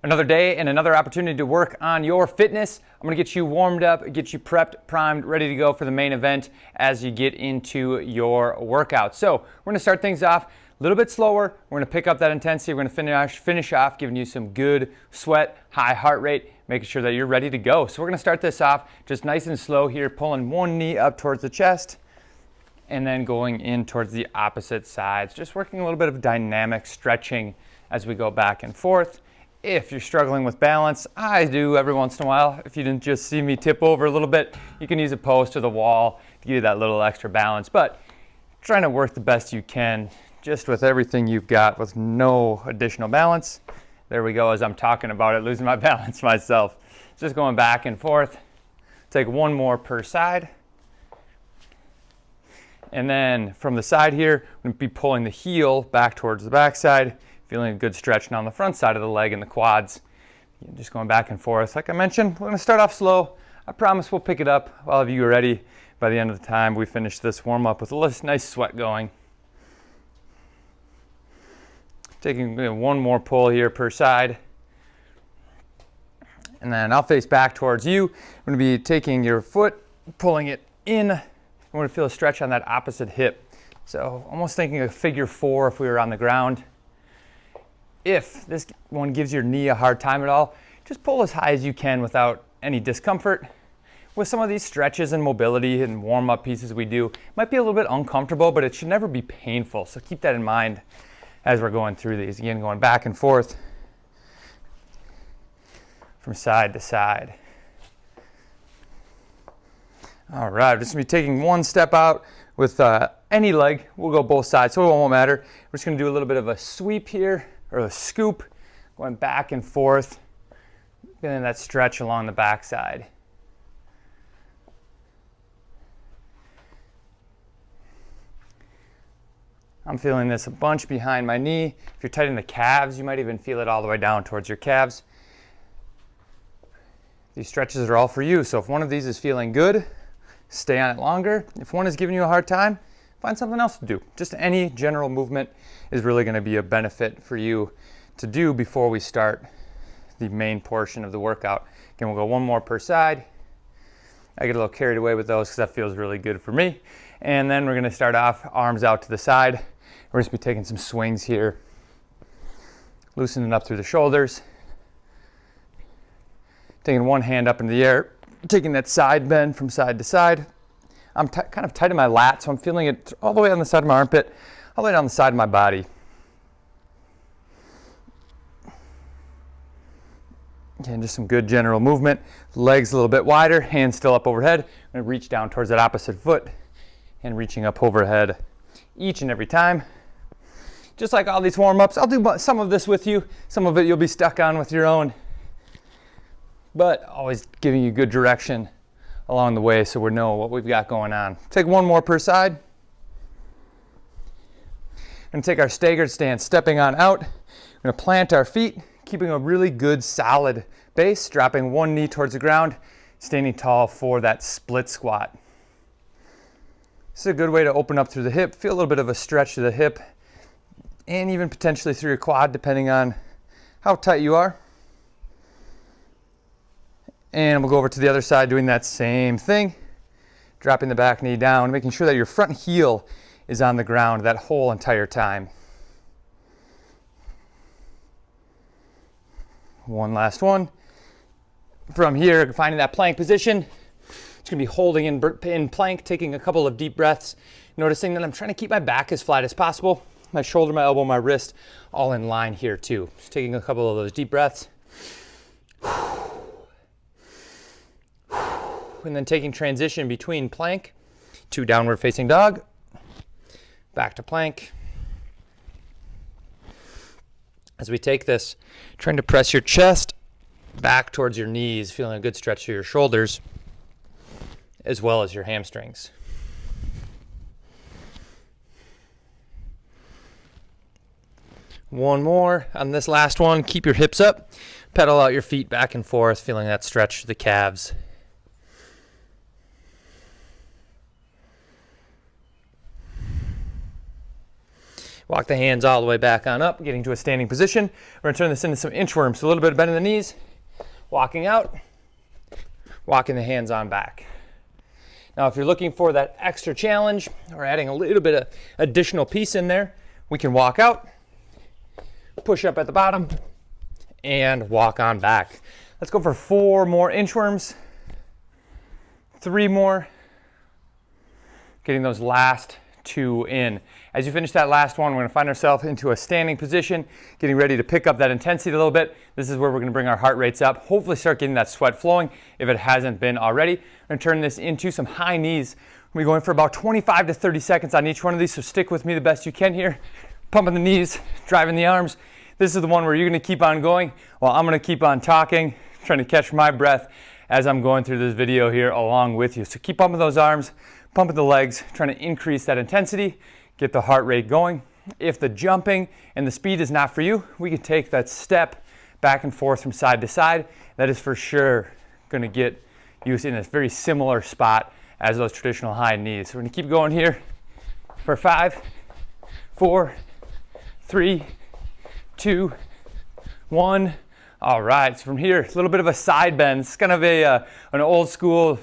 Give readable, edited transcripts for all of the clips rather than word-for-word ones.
Another day and another opportunity to work on your fitness. I'm gonna get you warmed up, get you prepped, primed, ready to go for the main event as you get into your workout. So we're gonna start things off a little bit slower. We're gonna pick up that intensity. We're gonna finish off giving you some good sweat, high heart rate, making sure that you're ready to go. So we're gonna start this off just nice and slow here, pulling one knee up towards the chest and then going in towards the opposite sides. Just working a little bit of dynamic stretching as we go back and forth. If you're struggling with balance, I do every once in a while. If you didn't just see me tip over a little bit, you can use a post or the wall to give you that little extra balance. But trying to work the best you can just with everything you've got with no additional balance. There we go, as I'm talking about it, losing my balance myself. Just going back and forth. Take one more per side. And then from the side here, I'm gonna be pulling the heel back towards the backside. Feeling a good stretch now on the front side of the leg and the quads. Just going back and forth. Like I mentioned, we're gonna start off slow. I promise we'll pick it up. All of you are ready by the end of the time we finish this warm up with a nice sweat going. Taking one more pull here per side. And then I'll face back towards you. I'm gonna be taking your foot, pulling it in. I'm gonna feel a stretch on that opposite hip. So almost thinking of figure 4 if we were on the ground. If this one gives your knee a hard time at all, just pull as high as you can without any discomfort. With some of these stretches and mobility and warm-up pieces we do, it might be a little bit uncomfortable, but it should never be painful. So keep that in mind as we're going through these. Again, going back and forth from side to side. All right, just gonna be taking one step out with any leg. We'll go both sides, so it won't matter. We're just gonna do a little bit of a sweep here, or a scoop, going back and forth, getting that stretch along the backside. I'm feeling this a bunch behind my knee. If you're tight in the calves, you might even feel it all the way down towards your calves. These stretches are all for you, so if one of these is feeling good, stay on it longer. If one is giving you a hard time, find something else to do. Just any general movement is really going to be a benefit for you to do before we start the main portion of the workout. Again, we'll go one more per side. I get a little carried away with those because that feels really good for me. And then we're going to start off arms out to the side. We're just going to be taking some swings here. Loosening up through the shoulders. Taking one hand up into the air. Taking that side bend from side to side. I'm kind of tight in my lat, so I'm feeling it all the way on the side of my armpit, all the way down the side of my body. Again, just some good general movement. Legs a little bit wider, hands still up overhead. I'm gonna reach down towards that opposite foot and reaching up overhead each and every time. Just like all these warm-ups, I'll do some of this with you. Some of it you'll be stuck on with your own, but always giving you good direction along the way so we know what we've got going on. Take one more per side. We're gonna take our staggered stance, stepping on out. We're gonna plant our feet, keeping a really good solid base, dropping one knee towards the ground, standing tall for that split squat. This is a good way to open up through the hip, feel a little bit of a stretch to the hip, and even potentially through your quad, depending on how tight you are. And we'll go over to the other side doing that same thing. Dropping the back knee down, making sure that your front heel is on the ground that whole entire time. One last one. From here, finding that plank position. It's gonna be holding in plank, taking a couple of deep breaths, noticing that I'm trying to keep my back as flat as possible. My shoulder, my elbow, my wrist, all in line here too. Just taking a couple of those deep breaths. And then taking transition between plank to downward facing dog, back to plank. As we take this, trying to press your chest back towards your knees, feeling a good stretch to your shoulders, as well as your hamstrings. One more on this last one. Keep your hips up, pedal out your feet back and forth, feeling that stretch to the calves. Walk the hands all the way back on up, getting to a standing position. We're gonna turn this into some inchworms. So a little bit of bend in the knees, walking out, walking the hands on back. Now, if you're looking for that extra challenge or adding a little bit of additional piece in there, we can walk out, push up at the bottom, and walk on back. Let's go for 4 more inchworms, 3 more, getting those last 2 in. As you finish that last one, we're going to find ourselves into a standing position, getting ready to pick up that intensity a little bit. This is where we're going to bring our heart rates up, hopefully start getting that sweat flowing if it hasn't been already. We're going to turn this into some high knees. We're going for about 25 to 30 seconds on each one of these, so stick with me the best you can here. Pumping the knees, driving the arms. This is the one where you're going to keep on going while I'm going to keep on talking, trying to catch my breath as I'm going through this video here along with you. So keep pumping those arms, pumping the legs, trying to increase that intensity, get the heart rate going. If the jumping and the speed is not for you, we can take that step back and forth from side to side. That is for sure going to get you in a very similar spot as those traditional high knees. So we're going to keep going here for 5, 4, 3, 2, 1. All right, so from here, a little bit of a side bend. It's kind of an old school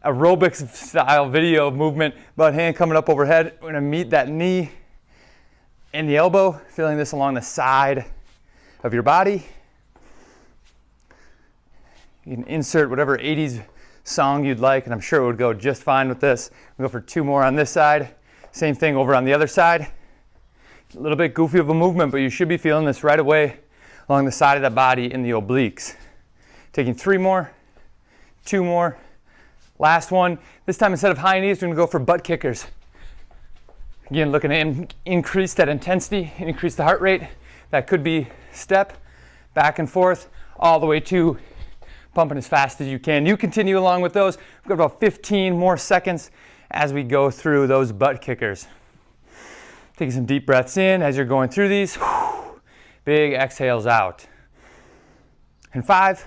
aerobics style video movement, but hand coming up overhead. We're gonna meet that knee and the elbow, feeling this along the side of your body. You can insert whatever 80s song you'd like, and I'm sure it would go just fine with this. We'll go for 2 more on this side. Same thing over on the other side. A little bit goofy of a movement, but you should be feeling this right away along the side of the body in the obliques. Taking 3 more, 2 more. Last one. This time, instead of high knees, we're going to go for butt kickers. Again, looking to increase that intensity, increase the heart rate. That could be step, back and forth, all the way to pumping as fast as you can. You continue along with those. We've got about 15 more seconds as we go through those butt kickers. Taking some deep breaths in as you're going through these. Big exhales out. And 5,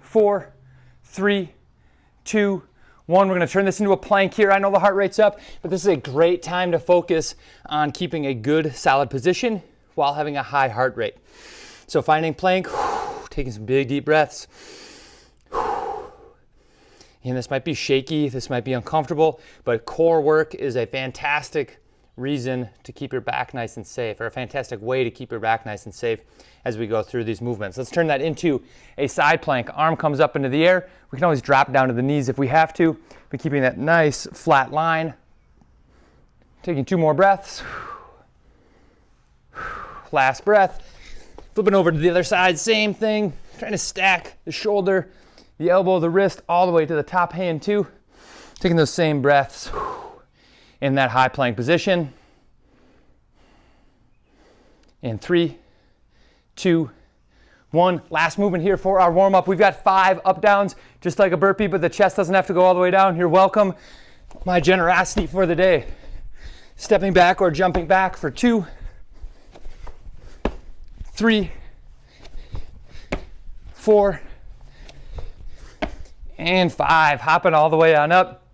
4, 3, 2, 1. We're going to turn this into a plank here. I know the heart rate's up, but this is a great time to focus on keeping a good, solid position while having a high heart rate. So finding plank, taking some big, deep breaths. And this might be shaky, this might be uncomfortable, but core work is a fantastic reason to keep your back nice and safe, or a fantastic way to keep your back nice and safe as we go through these movements. Let's turn that into a side plank. Arm comes up into the air. We can always drop down to the knees if we have to, but keeping that nice flat line. Taking 2 more breaths. Last breath. Flipping over to the other side, same thing. Trying to stack the shoulder, the elbow, the wrist, all the way to the top hand too. Taking those same breaths in that high plank position. In 3, 2, 1. Last movement here for our warm up. We've got 5 up downs, just like a burpee, but the chest doesn't have to go all the way down. You're welcome. My generosity for the day. Stepping back or jumping back for 2, 3, 4, and 5. Hopping all the way on up.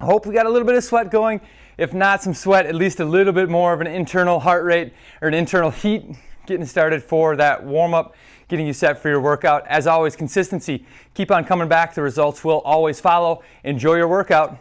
I hope we got a little bit of sweat going. If not some sweat, at least a little bit more of an internal heart rate or an internal heat getting started for that warm up, getting you set for your workout. As always, consistency. Keep on coming back. The results will always follow. Enjoy your workout.